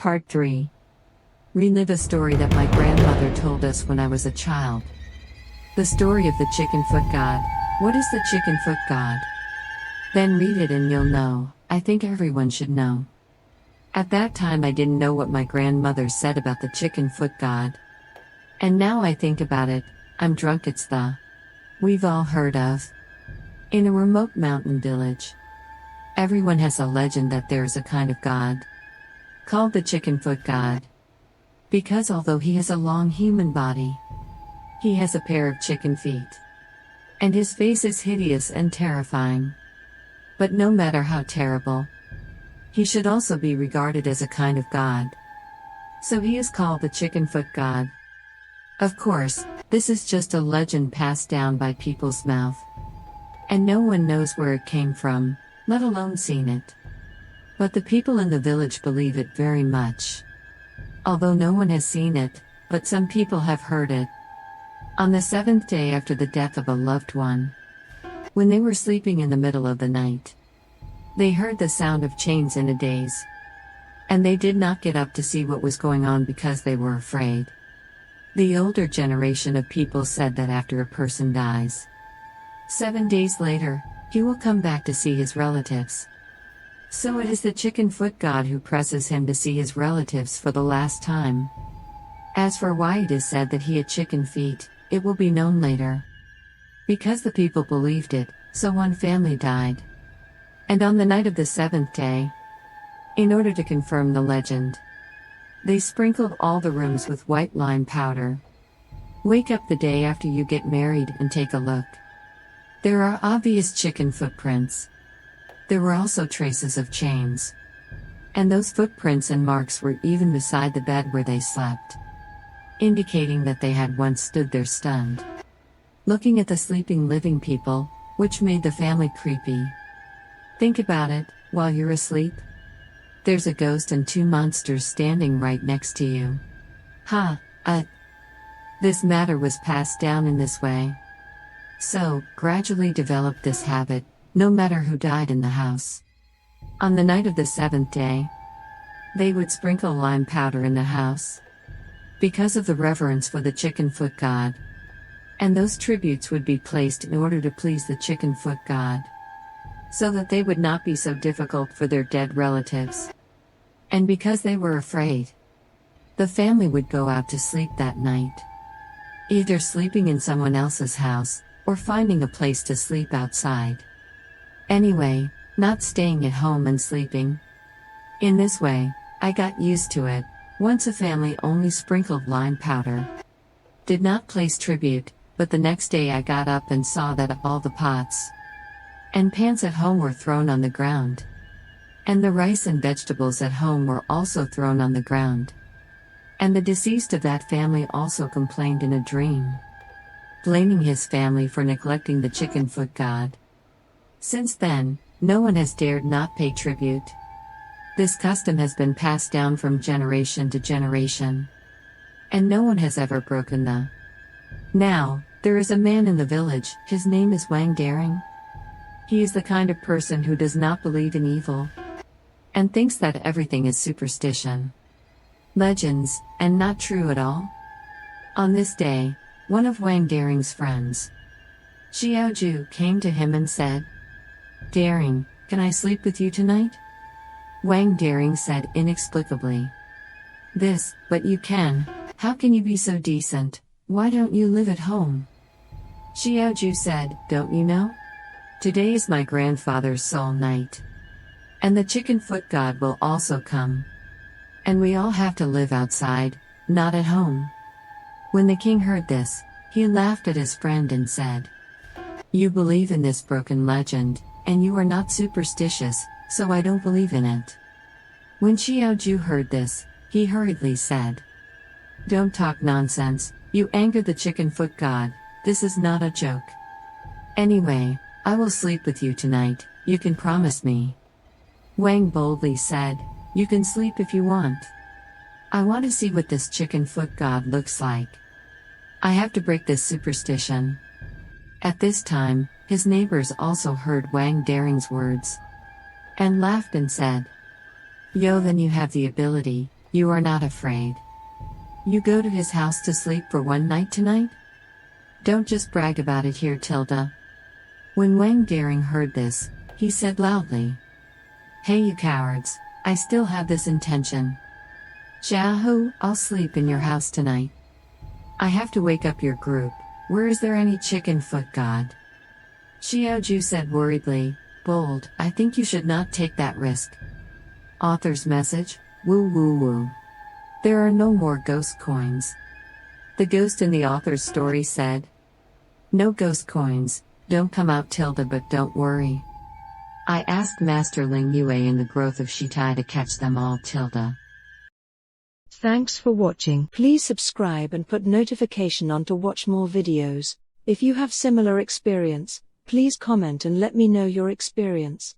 Part 3. Relive a story that my grandmother told us when I was a child. The story of the chicken foot god. What is the chicken foot god? Then read it and you'll know. I think everyone should know. At that time I didn't know what my grandmother said about the chicken foot god. And now I think about it, I'm drunk. It's the we've all heard of. In a remote mountain village, everyone has a legend that there is a kind of god called the chicken foot god. Because although he has a long human body, he has a pair of chicken feet. And his face is hideous and terrifying. But no matter how terrible, he should also be regarded as a kind of god. So he is called the chicken foot god. Of course, this is just a legend passed down by people's mouth. And no one knows where it came from, let alone seen it. But the people in the village believe it very much. Although no one has seen it, but some people have heard it. On the 7th day after the death of a loved one, when they were sleeping in the middle of the night, they heard the sound of chains in a daze. And they did not get up to see what was going on because they were afraid. The older generation of people said that after a person dies, 7 days later, he will come back to see his relatives. So it is the chicken foot god who presses him to see his relatives for the last time. As for why it is said that he had chicken feet, it will be known later. Because the people believed it, so one family died. And on the night of the 7th day, in order to confirm the legend, they sprinkled all the rooms with white lime powder. Wake up the day after you get married and take a look. There are obvious chicken footprints. There were also traces of chains. And those footprints and marks were even beside the bed where they slept, indicating that they had once stood there stunned, looking at the sleeping living people, which made the family creepy. Think about it, while you're asleep, there's a ghost and 2 monsters standing right next to you. This matter was passed down in this way. So, gradually developed this habit, no matter who died in the house. On the night of the 7th day, they would sprinkle lime powder in the house, because of the reverence for the chicken foot god. And those tributes would be placed in order to please the chicken foot god, so that they would not be so difficult for their dead relatives. And because they were afraid, the family would go out to sleep that night, either sleeping in someone else's house, or finding a place to sleep outside. Anyway, not staying at home and sleeping. In this way, I got used to it. Once a family only sprinkled lime powder, did not place tribute, but the next day I got up and saw that all the pots and pans at home were thrown on the ground. And the rice and vegetables at home were also thrown on the ground. And the deceased of that family also complained in a dream, blaming his family for neglecting the chicken foot god. Since then, no one has dared not pay tribute. This custom has been passed down from generation to generation, and no one has ever broken the. Now, there is a man in the village, his name is Wang Daring. He is the kind of person who does not believe in evil, and thinks that everything is superstition, legends, and not true at all. On this day, one of Wang Daring's friends, Xiaoju, came to him and said, "Daring, can I sleep with you tonight?" Wang Daring said inexplicably, "But you can. How can you be so decent? Why don't you live at home?" Xiaoju said, "Don't you know? Today is my grandfather's soul night. And the chicken foot god will also come. And we all have to live outside, not at home." When the king heard this, he laughed at his friend and said, "You believe in this broken legend, and you are not superstitious, so I don't believe in it." When Xiaoju heard this, he hurriedly said, "Don't talk nonsense, you anger the chicken foot god, this is not a joke. Anyway, I will sleep with you tonight, you can promise me." Wang boldly said, "You can sleep if you want. I want to see what this chicken foot god looks like. I have to break this superstition." At this time, his neighbors also heard Wang Daring's words, and laughed and said, "Yo, then you have the ability, You are not afraid. You go to his house to sleep for one night tonight? Don't just brag about it here, Tilda. When Wang Daring heard this, he said loudly, "Hey, you cowards, I still have this intention. Jiahu, I'll sleep in your house tonight. I have to wake up your group. Where is there any chicken foot god?" Xiaoju said worriedly, "Bold, I think you should not take that risk." Author's message: woo woo woo. There are no more ghost coins. The ghost in the author's story said, "No ghost coins, don't come out, Tilda, but don't worry. I asked Master Ling Yue in the growth of Shitai to catch them all, Tilda." Thanks for watching. Please subscribe and put notification on to watch more videos. If you have similar experience, please comment and let me know your experience.